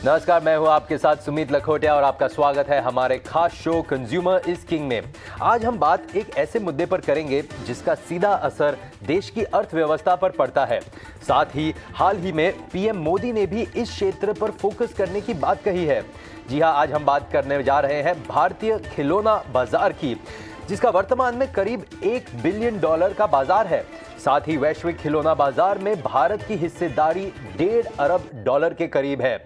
नमस्कार, मैं हूं आपके साथ सुमित लखोटिया और आपका स्वागत है हमारे खास शो कंज्यूमर इज किंग में। आज हम बात एक ऐसे मुद्दे पर करेंगे जिसका सीधा असर देश की अर्थव्यवस्था पर पड़ता है। साथ ही हाल ही में पीएम मोदी ने भी इस क्षेत्र पर फोकस करने की बात कही है। जी हां, आज हम बात करने जा रहे हैं भारतीय खिलौना बाजार की, जिसका वर्तमान में करीब $1 बिलियन का बाजार है। साथ ही वैश्विक खिलौना बाजार में भारत की हिस्सेदारी $1.5 अरब के करीब है।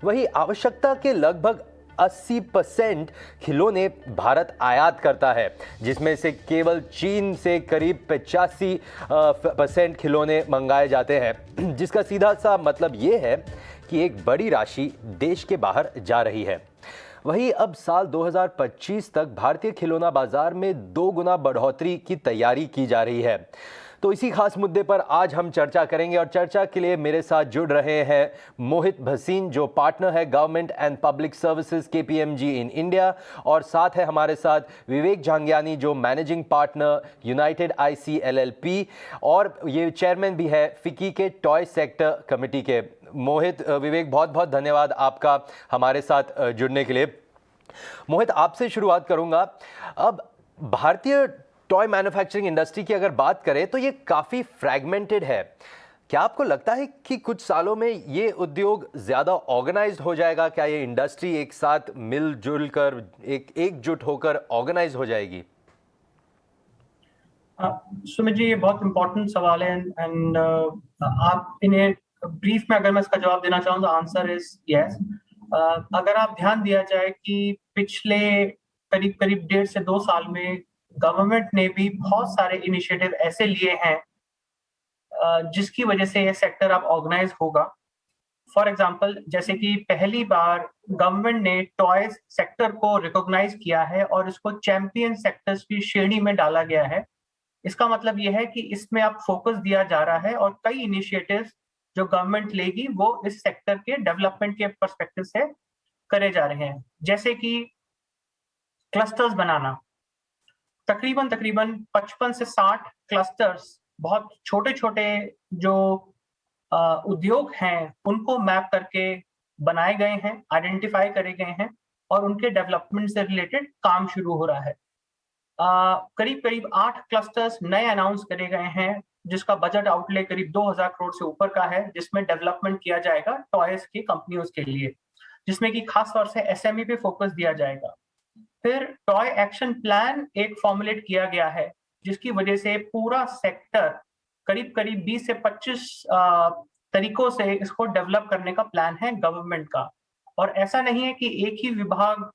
वही आवश्यकता के लगभग 80% खिलौने भारत आयात करता है, जिसमें से केवल चीन से करीब 85% खिलौने मंगाए जाते हैं, जिसका सीधा सा मतलब ये है कि एक बड़ी राशि देश के बाहर जा रही है। वहीं अब साल 2025 तक भारतीय खिलौना बाजार में 2 गुना बढ़ोतरी की तैयारी की जा रही है। तो इसी खास मुद्दे पर आज हम चर्चा करेंगे और चर्चा के लिए मेरे साथ जुड़ रहे हैं मोहित भसीन, जो पार्टनर है government and public services KPMG in India, और साथ है हमारे साथ विवेक झांगियानी, जो managing partner United IC LLP और ये चेयरमैन भी है फिक्की के टॉय सेक्टर कमेटी के। मोहित, विवेक, बहुत बहुत धन्यवाद आपका हमारे साथ जुड़ने के लिए। मोहित, आपसे शुरुआत करूंगा। अब भारतीय टॉय मैन्युफैक्चरिंग इंडस्ट्री की अगर बात करें तो ये काफी फ्रैगमेंटेड है। क्या आपको लगता है कि कुछ सालों में ये उद्योग ज्यादा ऑर्गेनाइज्ड हो जाएगा? क्या ये इंडस्ट्री एक साथ मिलजुल कर एकजुट होकर ऑर्गेनाइज हो जाएगी? सुमित जी, ये बहुत इम्पोर्टेंट सवाल है एंड आप इन्हें ब्रीफ में अगर मैं इसका जवाब देना चाहूँ तो आंसर इज यस। अगर आप ध्यान दिया जाए कि पिछले करीब करीब 1.5 से 2 साल में गवर्नमेंट ने भी बहुत सारे इनिशिएटिव ऐसे लिए हैं जिसकी वजह से ये सेक्टर अब ऑर्गेनाइज होगा। फॉर एग्जाम्पल, जैसे कि पहली बार गवर्नमेंट ने टॉयज सेक्टर को रिकॉग्नाइज किया है और इसको चैंपियन सेक्टर्स की श्रेणी में डाला गया है। इसका मतलब यह है कि इसमें अब फोकस दिया जा रहा है और कई इनिशिएटिव्स जो गवर्नमेंट लेगी वो इस सेक्टर के डेवलपमेंट के पर्सपेक्टिव से करे जा रहे हैं। जैसे कि क्लस्टर्स बनाना, तकरीबन तकरीबन 55 से 60 क्लस्टर्स, बहुत छोटे छोटे जो उद्योग हैं उनको मैप करके बनाए गए हैं, आइडेंटिफाई करे गए हैं और उनके डेवलपमेंट से रिलेटेड काम शुरू हो रहा है। करीब करीब 8 क्लस्टर्स नए अनाउंस करे गए हैं, जिसका बजट आउटले करीब 2000 करोड़ से ऊपर का है, जिसमें डेवलपमेंट किया जाएगा टॉयज की कंपनियों के लिए, जिसमें कि खास तौर से एसएमई पे फोकस दिया जाएगा। फिर टॉय एक्शन प्लान एक फॉर्मुलेट किया गया है, जिसकी वजह से पूरा सेक्टर करीब करीब 20 से 25 तरीकों से इसको डेवलप करने का प्लान है गवर्नमेंट का। और ऐसा नहीं है कि एक ही विभाग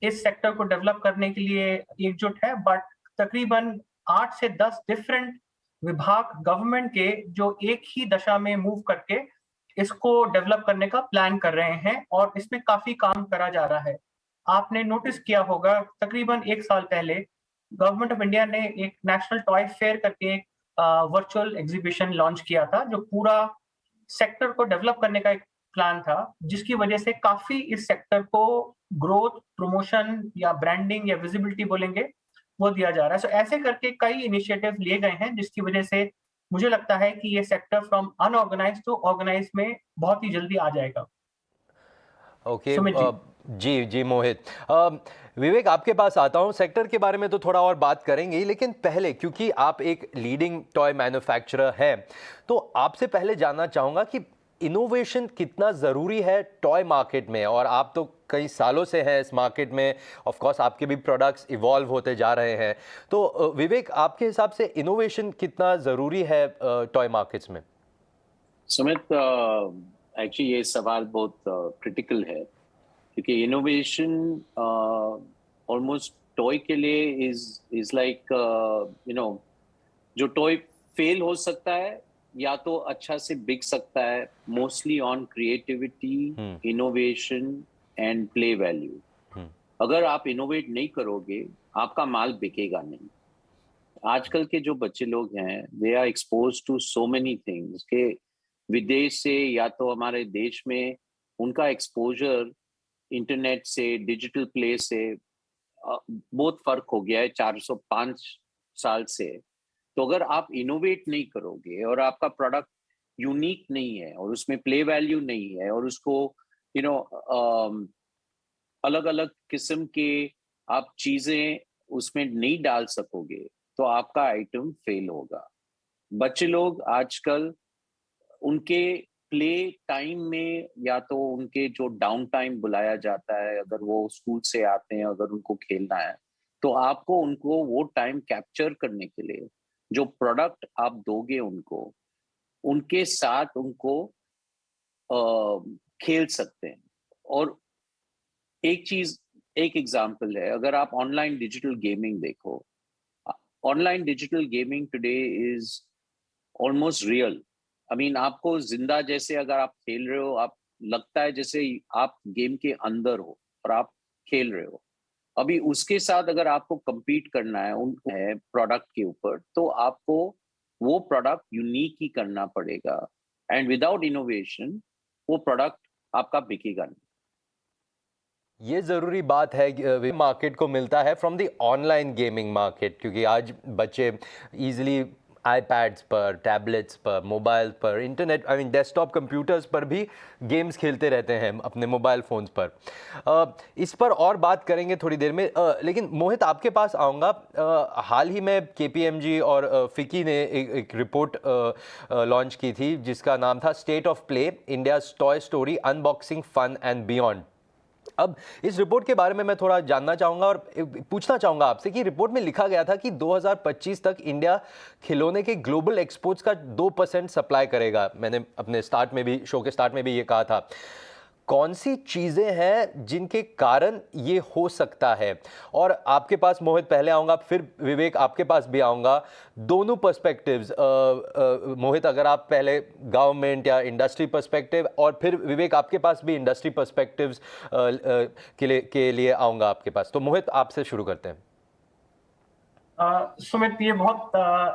इस सेक्टर को डेवलप करने के लिए एकजुट है, बट तकरीबन 8 से 10 डिफरेंट विभाग गवर्नमेंट के जो एक ही दशा में मूव करके इसको डेवलप करने का प्लान कर रहे हैं और इसमें काफी काम करा जा रहा है। आपने नोटिस किया होगा, तकरीबन 1 साल पहले गवर्नमेंट ऑफ इंडिया ने एक नेशनल टॉय फेयर करके एक वर्चुअल एग्जीबिशन लॉन्च किया था, जो पूरा सेक्टर को डेवलप करने का एक प्लान था, जिसकी वजह से काफी इस सेक्टर को ग्रोथ, प्रमोशन या ब्रांडिंग या विजिबिलिटी बोलेंगे, वो दिया जा रहा है। सो ऐसे करके कई इनिशिएटिव लिए गए हैं, जिसकी वजह से मुझे लगता है कि ये sector from unorganise to organise में बहुत ही जल्दी आ जाएगा। ओके। सुमित जी। जी जी मोहित। विवेक, आपके पास आता हूँ। सेक्टर के बारे में तो थोड़ा और बात करेंगे ही, लेकिन पहले, क्योंकि आप एक लीडिंग टॉय मैन्युफैक्चरर हैं, तो आपसे पहले जानना चाहूँगा कि इनोवेशन कितना ज़रूरी है टॉय मार्केट में। और आप तो कई सालों से हैं इस मार्केट में, ऑफ कोर्स आपके भी प्रोडक्ट्स इवॉल्व होते जा रहे हैं। तो विवेक, आपके हिसाब से इनोवेशन कितना ज़रूरी है टॉय मार्केट्स में? सुमित, एक्चुअली ये सवाल बहुत क्रिटिकल है, क्योंकि इनोवेशन ऑलमोस्ट टॉय के लिए इज लाइक जो टॉय फेल हो सकता है या तो अच्छा से बिक सकता है, mostly on creativity, innovation and play value. अगर आप इनोवेट नहीं करोगे, आपका माल बिकेगा नहीं। आजकल के जो बच्चे लोग हैं, they are expose to so many things के विदेश से या तो हमारे देश में उनका एक्सपोजर इंटरनेट से, डिजिटल प्ले से बहुत फर्क हो गया है 405 साल से। तो अगर आप इनोवेट नहीं करोगे और आपका प्रोडक्ट यूनिक नहीं है और उसमें प्ले वैल्यू नहीं है और उसको यू नो अलग अलग किस्म के आप चीजें उसमें नहीं डाल सकोगे तो आपका आइटम फेल होगा। बच्चे लोग आजकल उनके प्ले टाइम में या तो उनके जो डाउन टाइम बुलाया जाता है, अगर वो स्कूल से आते हैं, अगर उनको खेलना है, तो आपको उनको वो टाइम कैप्चर करने के लिए जो प्रोडक्ट आप दोगे उनको, उनके साथ उनको खेल सकते हैं। और एक चीज, एक एग्जांपल है, अगर आप ऑनलाइन डिजिटल गेमिंग देखो, online digital gaming today is almost real. I mean आपको जिंदा जैसे अगर आप खेल रहे हो, आप लगता है जैसे आप गेम के अंदर हो और आप खेल रहे हो। अभी उसके साथ अगर आपको compete करना है उन है प्रोडक्ट के ऊपर, तो आपको वो प्रोडक्ट यूनिक ही करना पड़ेगा, एंड विदाउट इनोवेशन वो प्रोडक्ट आपका बिकेगा नहीं। ये ज़रूरी बात है कि मार्केट को मिलता है from the online gaming market, क्योंकि आज बच्चे इजीली आईपैड्स पर, टैबलेट्स पर, मोबाइल पर, इंटरनेट डेस्कटॉप कंप्यूटर्स पर भी गेम्स खेलते रहते हैं अपने मोबाइल फ़ोन्स पर। इस पर और बात करेंगे थोड़ी देर में, लेकिन मोहित आपके पास आऊँगा। हाल ही में केपीएमजी और फिकी ने एक रिपोर्ट लॉन्च की थी जिसका नाम था state of play India's toy story unboxing fun and beyond. अब इस रिपोर्ट के बारे में मैं थोड़ा जानना चाहूँगा और पूछना चाहूँगा आपसे कि रिपोर्ट में लिखा गया था कि 2025 तक इंडिया खिलौने के ग्लोबल एक्सपोर्ट्स का 2% सप्लाई करेगा। मैंने अपने स्टार्ट में भी, शो के स्टार्ट में भी ये कहा था। कौन सी चीज़ें हैं जिनके कारण ये हो सकता है? और आपके पास मोहित पहले आऊँगा, फिर विवेक आपके पास भी आऊँगा। दोनों पर्सपेक्टिव्स, मोहित अगर आप पहले गवर्नमेंट या इंडस्ट्री पर्सपेक्टिव, और फिर विवेक आपके पास भी इंडस्ट्री पर्सपेक्टिव्स के लिए आऊँगा आपके पास। तो मोहित आपसे शुरू करते हैं। सुमित, ये बहुत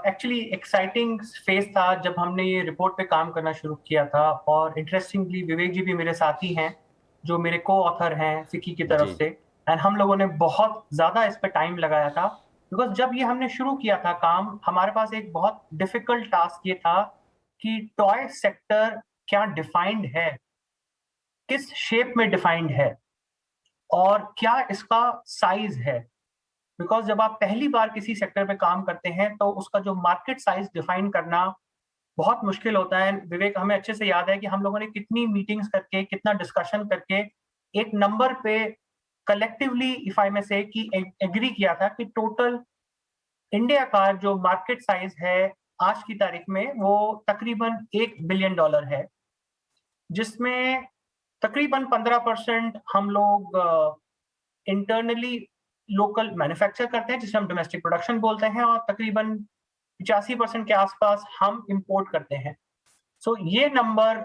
एक्चुअली एक्साइटिंग फेज था जब हमने ये रिपोर्ट पे काम करना शुरू किया था। और इंटरेस्टिंगली विवेक जी भी मेरे साथी हैं जो मेरे को ऑथर हैं फिकी की तरफ जी। से, एंड हम लोगों ने बहुत ज्यादा इस पे टाइम लगाया था। बिकॉज जब ये हमने शुरू किया था काम, हमारे पास एक बहुत डिफिकल्ट टास्क ये था कि टॉय सेक्टर क्या डिफाइंड है, किस शेप में डिफाइंड है, और क्या इसका साइज है। बिकॉज जब आप पहली बार किसी सेक्टर पे काम करते हैं तो उसका जो मार्केट साइज डिफाइन करना बहुत मुश्किल होता है। विवेक, हमें अच्छे से याद है कि हम लोगों ने कितनी मीटिंग्स करके, कितना डिस्कशन करके एक नंबर पे कलेक्टिवली, इफ आई में से, कि एग्री किया था कि टोटल इंडिया का जो मार्केट साइज है आज की तारीख में वो तकरीबन $1 बिलियन है, जिसमें तकरीबन 15% हम लोग इंटरनली लोकल मैन्युफैक्चर करते हैं जिसे हम डोमेस्टिक प्रोडक्शन बोलते हैं, और तकरीबन 85% के आसपास हम इंपोर्ट करते हैं। सो ये नंबर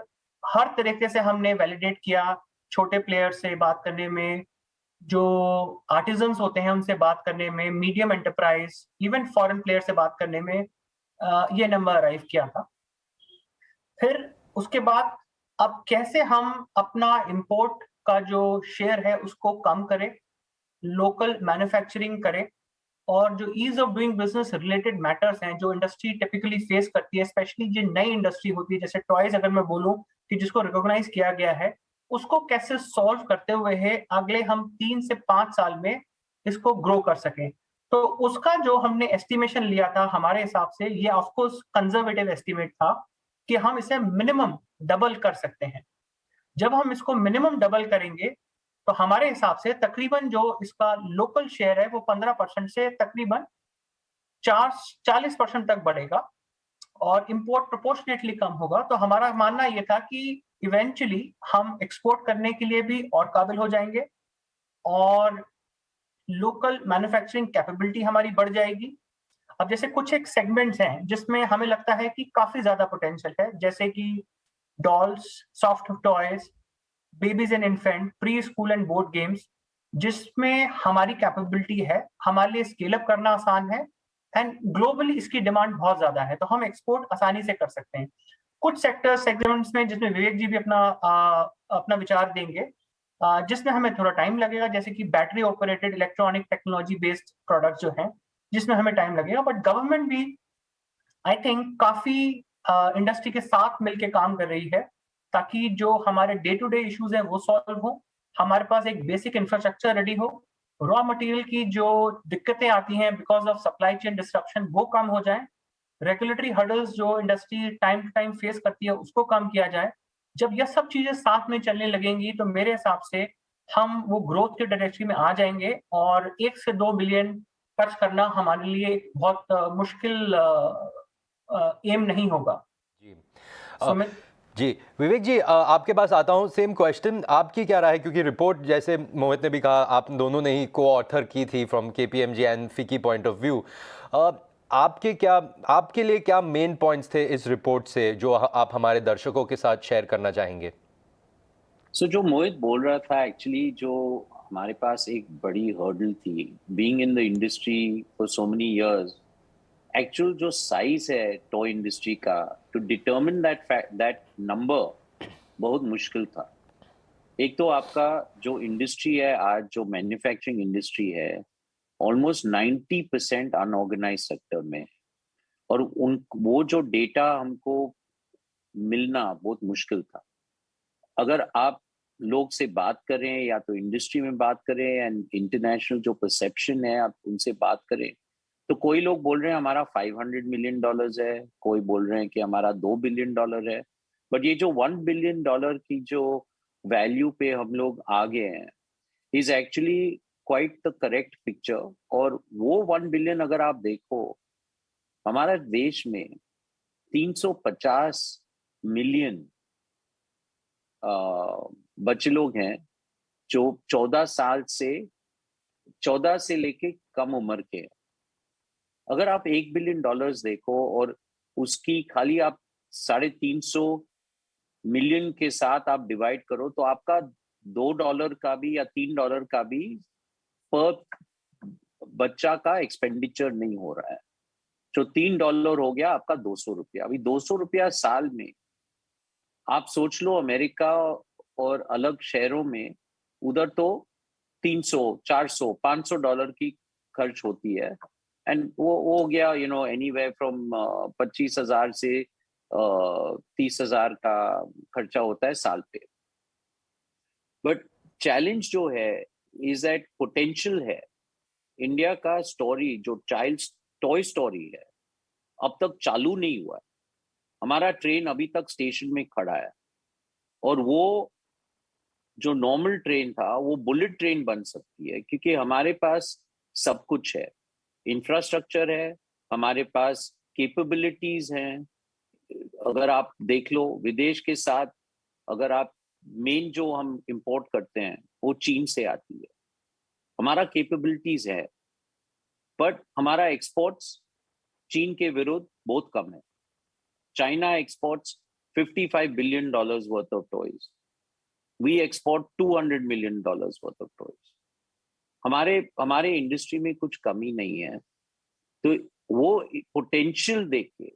हर तरीके से हमने वैलिडेट किया, छोटे प्लेयर से बात करने में, जो आर्टिजन्स होते हैं उनसे बात करने में, medium enterprise, even foreign player से बात करने में ये नंबर अराइव किया था। फिर उसके बाद अब कैसे हम अपना इंपोर्ट का जो शेयर है उसको कम करें, लोकल मैन्युफैक्चरिंग करें, और जो ease of doing business related matters हैं जो इंडस्ट्री टिपिकली फेस करती है, स्पेशली जो नई इंडस्ट्री होती है, जैसे टॉयज अगर मैं बोलूं कि जिसको रिकॉग्नाइज किया गया है, उसको कैसे सॉल्व करते हुए है अगले हम 3 से 5 साल में इसको ग्रो कर सकें। तो उसका जो हमने एस्टिमेशन लिया था, हमारे हिसाब से ये ऑफकोर्स कंजर्वेटिव एस्टिमेट था कि हम इसे मिनिमम डबल कर सकते हैं। जब हम इसको मिनिमम डबल करेंगे तो हमारे हिसाब से तकरीबन जो इसका लोकल शेयर है वो 15% से तकरीबन 40% तक बढ़ेगा, और इंपोर्ट प्रोपोर्शनेटली कम होगा। तो हमारा मानना यह था कि इवेंचुअली हम एक्सपोर्ट करने के लिए भी और काबिल हो जाएंगे, और लोकल मैन्युफैक्चरिंग कैपेबिलिटी हमारी बढ़ जाएगी। अब जैसे कुछ एक सेगमेंट्स हैं जिसमें हमें लगता है कि काफी ज्यादा पोटेंशियल है, जैसे कि dolls, soft toys, babies and infant, pre school and board games, जिसमें हमारी कैपेबिलिटी है, हमारे लिए स्केल अप करना आसान है, एंड ग्लोबली इसकी डिमांड बहुत ज्यादा है, तो हम एक्सपोर्ट आसानी से कर सकते हैं। कुछ सेक्टर सेगमेंट्स में, जिसमें विवेक जी भी अपना विचार देंगे, जिसमें हमें थोड़ा टाइम लगेगा, जैसे कि battery operated electronic technology based product जो है, जिसमें हमें टाइम लगेगा। बट गवर्नमेंट भी आई थिंक काफी इंडस्ट्री के साथ मिलकर काम कर रही है ताकि जो हमारे डे टू डे इश्यूज हैं वो सॉल्व हो, हमारे पास एक बेसिक इंफ्रास्ट्रक्चर रेडी हो, रॉ मटेरियल की जो दिक्कतें आती हैं because of supply chain disruption वो कम हो जाए, रेगुलेटरी हर्डल्स जो industry time to time face करती है उसको कम किया जाए। जब यह सब चीजें साथ में चलने लगेंगी तो मेरे हिसाब से हम वो ग्रोथ के डायरेक्शन में आ जाएंगे और 1 से 2 बिलियन खर्च करना हमारे लिए एक बहुत मुश्किल एम नहीं होगा। जी सुमित। जी विवेक जी, आपके पास आता हूँ। सेम क्वेश्चन, आपकी क्या राय है? क्योंकि रिपोर्ट, जैसे मोहित ने भी कहा, आप दोनों ने ही को ऑथर की थी फ्रॉम केपीएमजी एंड फिकी पॉइंट ऑफ व्यू। आपके लिए क्या मेन पॉइंट्स थे इस रिपोर्ट से जो आप हमारे दर्शकों के साथ शेयर करना चाहेंगे? जो मोहित बोल रहा था, एक्चुअली जो हमारे पास एक बड़ी हर्डल थी being in the industry for so many years, actual जो साइज है टॉय इंडस्ट्री का, टू डिटरमिन दैट नंबर बहुत मुश्किल था। एक तो आपका जो इंडस्ट्री है आज, जो मैन्युफैक्चरिंग इंडस्ट्री है, ऑलमोस्ट 90% अनऑर्गेनाइज सेक्टर में, और वो जो डेटा हमको मिलना बहुत मुश्किल था। अगर आप लोग से बात करें या तो इंडस्ट्री में बात करें एंड इंटरनेशनल जो परसेप्शन है आप उनसे बात करें, तो कोई लोग बोल रहे हैं हमारा $500 मिलियन है, कोई बोल रहे हैं कि हमारा $2 बिलियन है। बट ये जो $1 बिलियन की जो वैल्यू पे हम लोग आ गए हैं is actually quite the correct picture. और वो 1 बिलियन अगर आप देखो, हमारा देश में 350 मिलियन बच्चे लोग हैं जो 14 से लेके कम उम्र के हैं। अगर आप $1 बिलियन देखो और उसकी खाली आप 350 मिलियन के साथ आप डिवाइड करो, तो आपका $2 का भी या $3 का भी पर बच्चा का एक्सपेंडिचर नहीं हो रहा है। जो $3 हो गया आपका ₹200। अभी ₹200 साल में आप सोच लो, अमेरिका और अलग शहरों में उधर तो 300, 400, $500 की खर्च होती है। एंड वो हो गया एनीवेयर फ्रॉम 25,000 से 30,000 का खर्चा होता है साल पे। बट चैलेंज जो है इज दैट पोटेंशियल है। इंडिया का स्टोरी जो चाइल्ड टॉय स्टोरी है अब तक चालू नहीं हुआ है। हमारा ट्रेन अभी तक स्टेशन में खड़ा है, और वो जो नॉर्मल ट्रेन था वो बुलेट ट्रेन बन सकती है, क्योंकि हमारे पास सब कुछ है, इंफ्रास्ट्रक्चर है, हमारे पास कैपेबिलिटीज हैं। अगर आप देख लो विदेश के साथ, अगर आप मेन जो हम इंपोर्ट करते हैं वो चीन से आती है। हमारा कैपेबिलिटीज है, बट हमारा एक्सपोर्ट्स चीन के विरुद्ध बहुत कम है। China exports $55 billion worth of toys, we export $200 million worth of toys. हमारे इंडस्ट्री में कुछ कमी नहीं है। तो वो पोटेंशियल देख के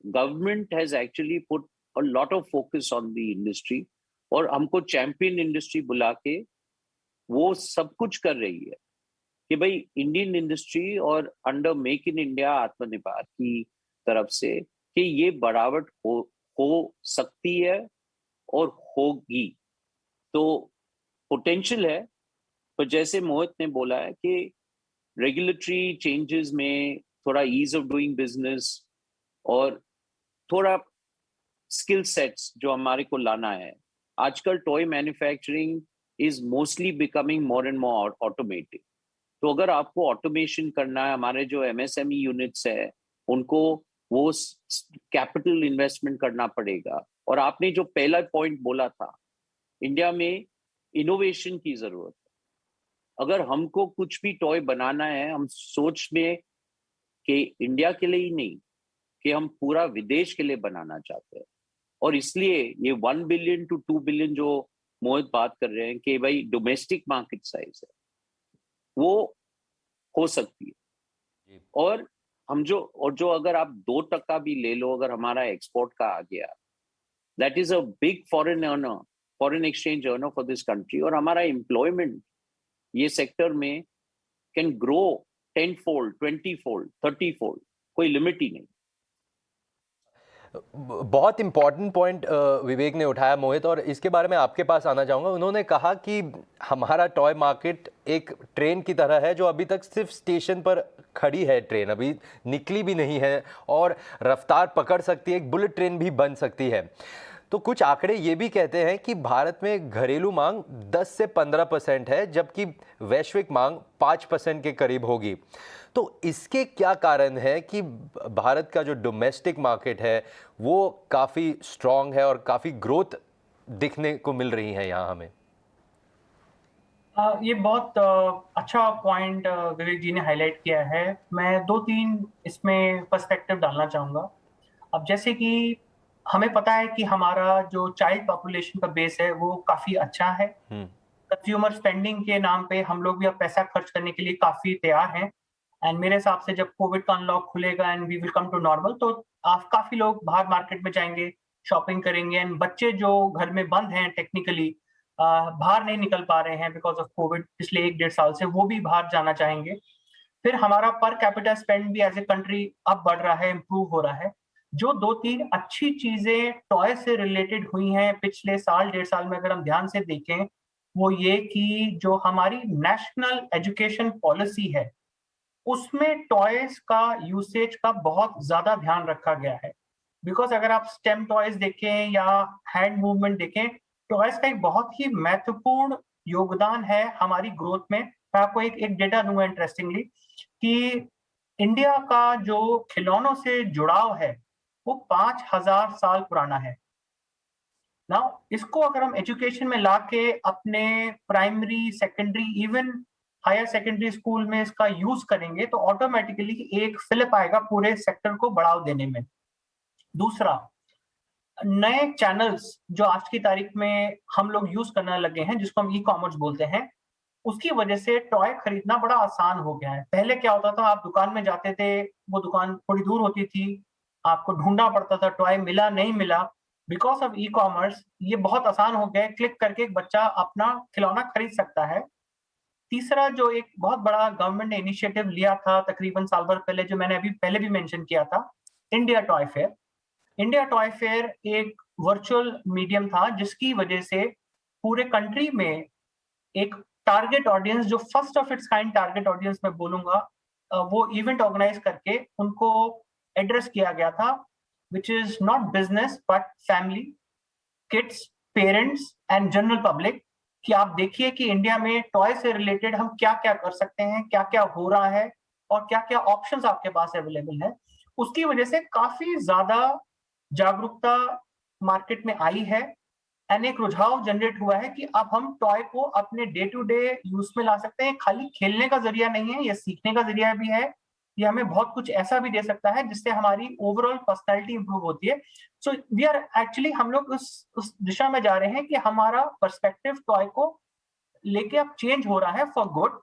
government has actually put a lot of focus on the industry, और हमको चैंपियन इंडस्ट्री बुला के वो सब कुछ कर रही है कि भाई इंडियन इंडस्ट्री और अंडर मेक इन इंडिया आत्मनिर्भर की तरफ से कि ये बढ़ावट हो सकती है और होगी। तो पोटेंशियल है, पर जैसे मोहित ने बोला है कि रेगुलेटरी चेंजेस में थोड़ा ईज ऑफ डूइंग बिजनेस और थोड़ा स्किल सेट्स जो हमारे को लाना है। आजकल toy manufacturing is mostly becoming more and more automated. तो अगर आपको ऑटोमेशन करना है, हमारे जो एमएसएमई यूनिट्स है उनको वो कैपिटल इन्वेस्टमेंट करना पड़ेगा। और आपने जो पहला पॉइंट बोला था, इंडिया में इनोवेशन की जरूरत है। अगर हमको कुछ भी टॉय बनाना है, हम सोच में कि इंडिया के लिए ही नहीं, कि हम पूरा विदेश के लिए बनाना चाहते हैं। और इसलिए ये 1 बिलियन to 2 बिलियन जो मोहित बात कर रहे हैं कि भाई डोमेस्टिक मार्केट साइज है, वो हो सकती है। जी। और जो अगर आप 2% भी ले लो, अगर हमारा एक्सपोर्ट का आ गया, that is a big foreign exchange earner for this country. और हमारा एम्प्लॉयमेंट ये सेक्टर में can grow 10 fold, 20 fold, 30 fold, कोई लिमिट ही नहीं। बहुत इंपॉर्टेंट पॉइंट विवेक ने उठाया मोहित, और इसके बारे में आपके पास आना चाहूँगा। उन्होंने कहा कि हमारा टॉय मार्केट एक ट्रेन की तरह है जो अभी तक सिर्फ स्टेशन पर खड़ी है, ट्रेन अभी निकली भी नहीं है और रफ्तार पकड़ सकती है, एक बुलेट ट्रेन भी बन सकती है। तो कुछ आंकड़े ये भी कहते हैं कि भारत में घरेलू मांग 10 से 15% है, जबकि वैश्विक मांग 5% के करीब होगी। तो इसके क्या कारण है कि भारत का जो डोमेस्टिक मार्केट है वो काफ़ी स्ट्रांग है और काफ़ी ग्रोथ दिखने को मिल रही है यहाँ हमें? ये बहुत अच्छा पॉइंट विवेक जी ने हाईलाइट किया है। मैं दो तीन इसमें पर्सपेक्टिव डालना चाहूँगा। अब जैसे कि हमें पता है कि हमारा जो चाइल्ड पॉपुलेशन का बेस है वो काफ़ी अच्छा है। कंज्यूमर स्पेंडिंग के नाम पे हम लोग भी अब पैसा खर्च करने के लिए काफ़ी तैयार हैं। एंड मेरे हिसाब से जब कोविड का अनलॉक खुलेगा and we will come to normal, तो आप काफ़ी लोग बाहर मार्केट में जाएँगे, शॉपिंग करेंगे। एंड बच्चे जो घर में बंद हैं टेक्निकली, बाहर नहीं निकल पा रहे हैं बिकॉज़ ऑफ कोविड पिछले 1 डेढ़ साल से, वो भी बाहर जाना चाहेंगे। फिर हमारा पर कैपिटा स्पेंड भी एज़ ए कंट्री अब बढ़ रहा है, इम्प्रूव हो रहा है। जो 2-3 अच्छी चीज़ें टॉय से रिलेटेड हुई हैं पिछले साल, डेढ़ साल में अगर हम ध्यान से देखें, वो ये कि जो हमारी नेशनल एजुकेशन पॉलिसी है, उसमें टॉयज़ का यूसेज का बहुत ज़्यादा ध्यान रखा गया है। बिकॉज़ अगर आप स्टेम टॉयज़ देखें या हैंड मूवमेंट देखें, टॉयज़ का एक बहुत ही महत्वपूर्ण योगदान है हमारी ग्रोथ में। मैं आपको एक एक डेटा दूँगा इंटरेस्टिंगली, कि इंडिया का जो खिलौनों से जुड़ाव है, वो 5000 साल पुराना है। नाउ इसको अगर हम एजुकेशन में लाके अपने primary, secondary, even higher secondary school में इसका यूज़ करेंगे, तो ऑटोमैटिकली एक फिलिप आएगा पूरे सेक्टर को बढ़ावा देने में। दूसरा, नए चैनल्स जो आज की तारीख में हम लोग यूज़ करने लगे हैं, जिसको हम ई-कॉमर्स बोलते हैं, उसकी वजह से टॉय खरीदना बड़ा आसान हो गया है। पहले क्या होता था, आप दुकान में जाते थे, वो दुकान थोड़ी दूर होती थी, आपको ढूँढना पड़ता था, टॉय मिला, नहीं मिला। बिकॉज़ ऑफ ई-कॉमर्स ये बहुत आसान हो गया है, क्लिक करके एक बच्चा अपना खिलौना खरीद सकता है। तीसरा जो एक बहुत बड़ा गवर्नमेंट ने इनिशिएटिव लिया था तकरीबन साल भर पहले, जो मैंने अभी पहले भी मेंशन किया था, India toy fair. India toy fair एक वर्चुअल मीडियम था जिसकी वजह से पूरे कंट्री में एक टारगेट ऑडियंस, जो first of its kind target audience मैं बोलूंगा, वो इवेंट ऑर्गेनाइज करके उनको एड्रेस किया गया था, which is not business but family, kids, parents and general public, कि आप देखिए कि इंडिया में टॉय से रिलेटेड हम क्या क्या कर सकते हैं, क्या क्या हो रहा है और क्या क्या ऑप्शंस आपके पास अवेलेबल है। उसकी वजह से काफी ज्यादा जागरूकता मार्केट में आई है एंड एक रुझाव जनरेट हुआ है कि अब हम टॉय को अपने डे टू डे यूज में ला सकते हैं। खाली खेलने का जरिया नहीं है, ये सीखने का जरिया भी है। ये हमें बहुत कुछ ऐसा भी दे सकता है जिससे हमारी ओवरऑल पर्सनैलिटी इंप्रूव होती है। सो वी आर एक्चुअली, हम लोग उस दिशा में जा रहे हैं कि हमारा पर्सपेक्टिव टॉय को लेके अब चेंज हो रहा है फॉर गुड।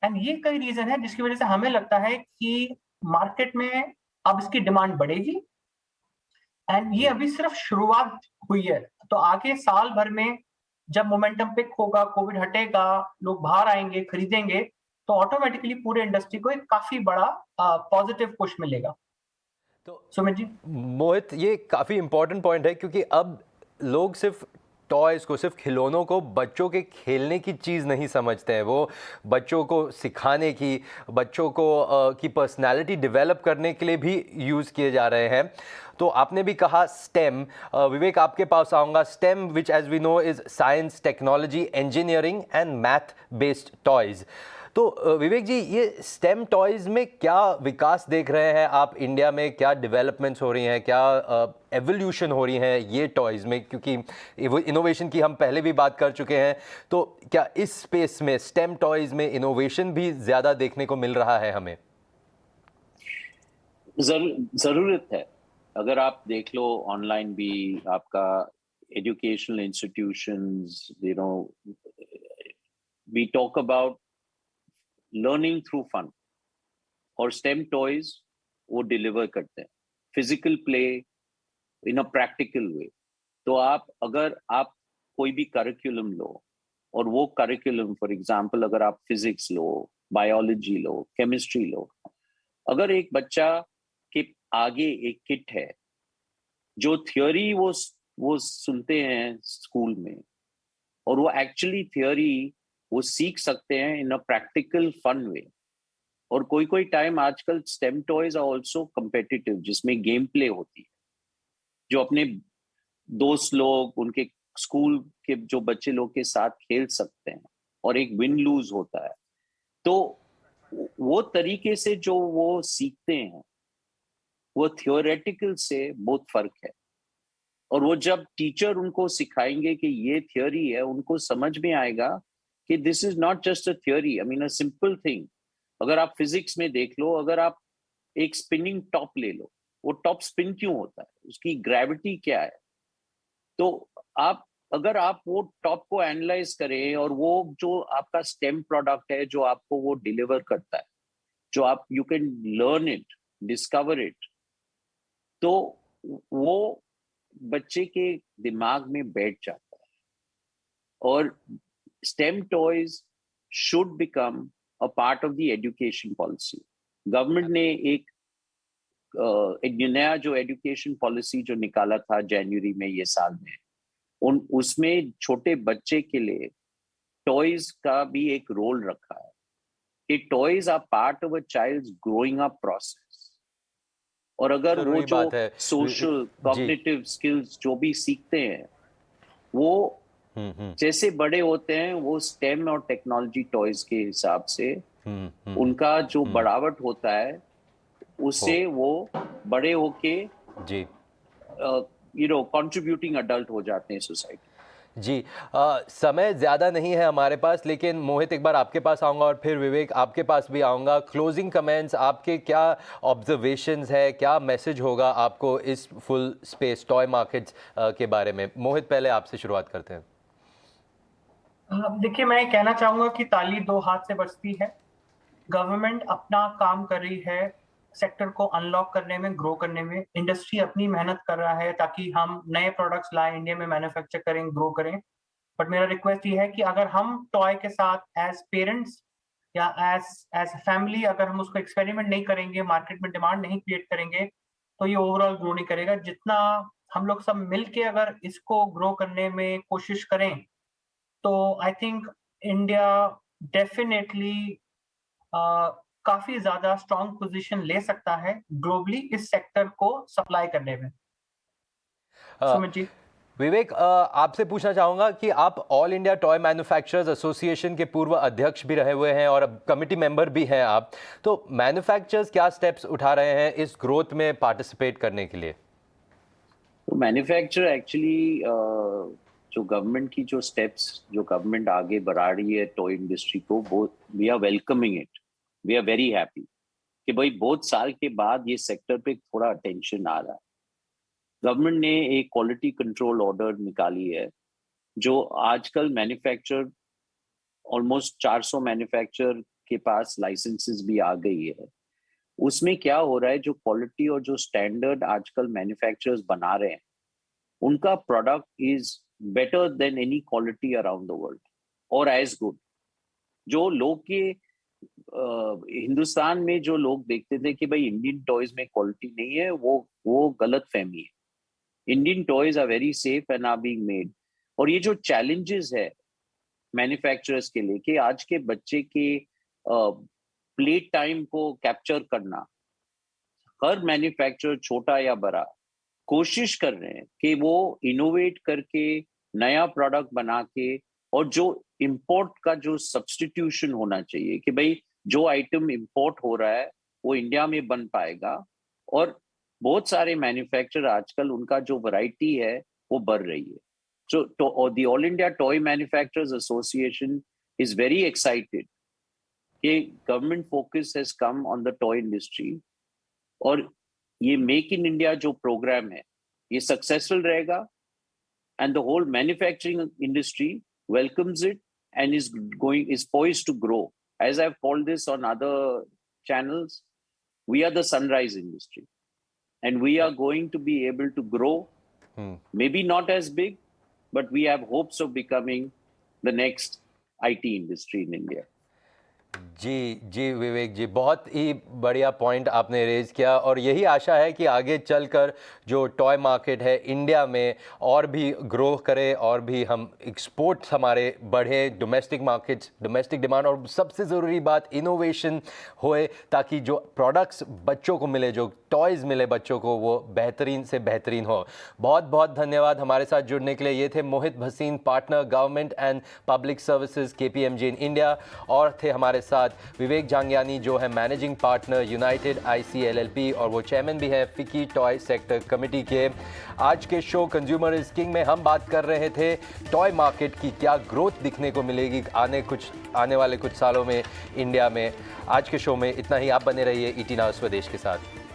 एंड ये कई रीजन है जिसकी वजह से हमें लगता है कि मार्केट में अब इसकी डिमांड बढ़ेगी। एंड ये अभी सिर्फ शुरुआत हुई है, तो आगे साल भर में जब मोमेंटम पिक होगा, कोविड हटेगा, लोग बाहर आएंगे, खरीदेंगे, तो ऑटोमेटिकली पूरे इंडस्ट्री को एक काफी बड़ा पॉजिटिव पुश मिलेगा। तो सुमित जी। मोहित, ये काफ़ी इंपॉर्टेंट पॉइंट है क्योंकि अब लोग सिर्फ टॉयज़ को, सिर्फ खिलौनों को बच्चों के खेलने की चीज़ नहीं समझते हैं, वो बच्चों को सिखाने की, बच्चों को की पर्सनालिटी डेवलप करने के लिए भी यूज़ किए जा रहे हैं। तो आपने भी कहा स्टेम, विवेक आपके पास आऊँगा। STEM which as we know is science, technology, engineering and math based toys. तो विवेक जी, ये स्टेम टॉयज़ में क्या विकास देख रहे हैं आप इंडिया में? क्या डेवलपमेंट्स हो रही हैं, क्या एवोल्यूशन हो रही है ये टॉयज़ में? क्योंकि इनोवेशन की हम पहले भी बात कर चुके हैं, तो क्या इस स्पेस में, स्टेम टॉयज़ में इनोवेशन भी ज़्यादा देखने को मिल रहा है हमें? जरूरत है। अगर आप देख लो ऑनलाइन भी, आपका educational institutions, we talk about learning through fun, और स्टेम टॉयज वो डिलीवर करते हैं physical play in a practical way. तो अगर आप कोई भी करिकुलम लो, और वो करिकुलम फॉर एग्जांपल अगर आप फिजिक्स लो, बायोलॉजी लो, केमिस्ट्री लो, अगर एक बच्चा के आगे एक किट है जो थियोरी वो सुनते हैं स्कूल में, और वो एक्चुअली थियोरी वो सीख सकते हैं इन अ प्रैक्टिकल फन वे। और कोई टाइम आजकल STEM toys are also competitive, जिसमें गेम प्ले होती है, जो अपने दोस्त लोग, उनके स्कूल के जो बच्चे लोग के साथ खेल सकते हैं, और एक विन लूज होता है। तो वो तरीके से जो वो सीखते हैं वो थियोरेटिकल से बहुत फर्क है। और वो जब टीचर उनको सिखाएंगे कि ये थियोरी है, उनको समझ में आएगा कि this is not just a theory, I mean a simple thing. अगर आप फिजिक्स में देख लो, अगर आप एक स्पिनिंग टॉप ले लो, वो टॉप स्पिन क्यों होता है, उसकी ग्रेविटी क्या है। तो आप अगर आप वो टॉप को एनालाइज करें, और वो जो आपका स्टेम प्रोडक्ट है जो आपको वो डिलीवर करता है, जो आप you can learn it, discover it, तो वो बच्चे के दिमाग में बैठ जाता है। और STEM toys should become a part of the education policy. Government ने एक नया जो एजुकेशन पॉलिसी जो निकाला था जनवरी में ये साल में, उसमें छोटे बच्चे के लिए टॉयज का भी एक रोल रखा है कि toys are part of a child's growing up process. और अगर वो जरूरी जो बात है। सोशल जी। कॉग्निटिव स्किल्स जो भी सीखते हैं, वो जैसे बड़े होते हैं, वो स्टेम और टेक्नोलॉजी टॉयज के हिसाब से उनका जो बढ़ावट होता है, उससे वो बड़े होके जी कंट्रीब्यूटिंग अडल्ट हो जाते हैं सोसाइटी। जी। समय ज़्यादा नहीं है हमारे पास, लेकिन मोहित एक बार आपके पास आऊँगा और फिर विवेक आपके पास भी आऊँगा। क्लोजिंग कमेंट्स, आपके क्या ऑब्जर्वेशंस है, क्या मैसेज होगा आपको इस फुल स्पेस टॉय मार्केट्स के बारे में? मोहित, पहले आपसे शुरुआत करते हैं। देखिए, मैं कहना चाहूंगा कि ताली दो हाथ से बजती है। गवर्नमेंट अपना काम कर रही है सेक्टर को अनलॉक करने में, ग्रो करने में। इंडस्ट्री अपनी मेहनत कर रहा है ताकि हम नए प्रोडक्ट्स लाएं, इंडिया में मैन्युफैक्चर करें, ग्रो करें। बट मेरा रिक्वेस्ट ये है कि अगर हम टॉय के साथ एज पेरेंट्स या एज एज फैमिली अगर हम उसको एक्सपेरिमेंट नहीं करेंगे, मार्केट में डिमांड नहीं क्रिएट करेंगे, तो ये ओवरऑल ग्रो नहीं करेगा। जितना हम लोग सब मिलके अगर इसको ग्रो करने में कोशिश करें, तो आई थिंक इंडिया डेफिनेटली काफी ज्यादा स्ट्रॉन्ग पोजीशन ले सकता है ग्लोबली इस सेक्टर को सप्लाई करने में। अ, सुमित जी। विवेक, आपसे पूछना चाहूँगा कि आप all India toy manufacturers association के पूर्व अध्यक्ष भी रहे हुए हैं और अब कमिटी मेंबर भी हैं आप, तो मैन्युफैक्चरर्स क्या स्टेप्स उठा रहे हैं इस ग्रोथ में पार्टिसिपेट करने के लिए? तो मैन्युफैक्चर एक्चुअली जो गवर्नमेंट की जो स्टेप्स जो गवर्नमेंट आगे बढ़ा रही है टॉय इंडस्ट्री को, वो we are welcoming it, we are very happy कि भाई बहुत साल के बाद ये सेक्टर पे थोड़ा अटेंशन आ रहा है। गवर्नमेंट ने एक क्वालिटी कंट्रोल ऑर्डर निकाली है, जो आजकल मैन्युफैक्चर ऑलमोस्ट 400 मैन्युफैक्चर के पास लाइसेंसेस भी आ गई है। उसमें क्या हो रहा है, जो क्वालिटी और जो स्टैंडर्ड आजकल मैन्युफैक्चरर्स बना रहे हैं, उनका product is better than any quality around the world, और एज गुड। जो लोग के हिंदुस्तान में जो लोग देखते थे कि भाई इंडियन टॉयज में क्वालिटी नहीं है, वो गलत फहमी है। Indian toys are very safe and are being made. और ये जो चैलेंजेस है मैन्युफैक्चरर्स के लिए कि आज के बच्चे के प्ले टाइम को कैप्चर करना, हर मैन्युफैक्चरर छोटा या बड़ा कोशिश कर रहे हैं कि वो इनोवेट करके नया प्रोडक्ट बना के, और जो इंपोर्ट का जो सब्स्टिट्यूशन होना चाहिए कि भाई जो आइटम इंपोर्ट हो रहा है वो इंडिया में बन पाएगा। और बहुत सारे मैन्युफैक्चरर आजकल उनका जो वैरायटी है वो बढ़ रही है। So, the All India Toy Manufacturers Association is very excited कि government focus has come on the toy industry, और ये मेक इन इंडिया जो प्रोग्राम है ये सक्सेसफुल रहेगा, and the whole manufacturing industry welcomes it एंड is poised to grow. As I've called this on other channels, we are the sunrise industry, and we are going to be able to grow, maybe not as big, but we have hopes of becoming the next IT industry in India. जी जी विवेक जी, बहुत ही बढ़िया point आपने raise किया और यही आशा है कि आगे चलकर जो टॉय मार्केट है इंडिया में और भी ग्रो करे और भी हम एक्सपोर्ट्स हमारे बढ़े, डोमेस्टिक मार्केट्स, डोमेस्टिक डिमांड और सबसे ज़रूरी बात इनोवेशन होए ताकि जो प्रोडक्ट्स बच्चों को मिले, जो टॉयज़ मिले बच्चों को, वो बेहतरीन से बेहतरीन हो। बहुत बहुत धन्यवाद हमारे साथ जुड़ने के लिए। ये थे Mohit Bhasin, partner government and public services KPMG in India, और थे हमारे साथ विवेक जांगियानी जो है managing partner united IC LLP और वो चेयरमैन भी है फिकी टॉय सेक्टर कमेटी के। आज के शो कंज्यूमर इज किंग में हम बात कर रहे थे टॉय मार्केट की क्या ग्रोथ दिखने को मिलेगी आने वाले कुछ सालों में इंडिया में। आज के शो में इतना ही। आप बने रहिए ET नाउ स्वदेश के साथ।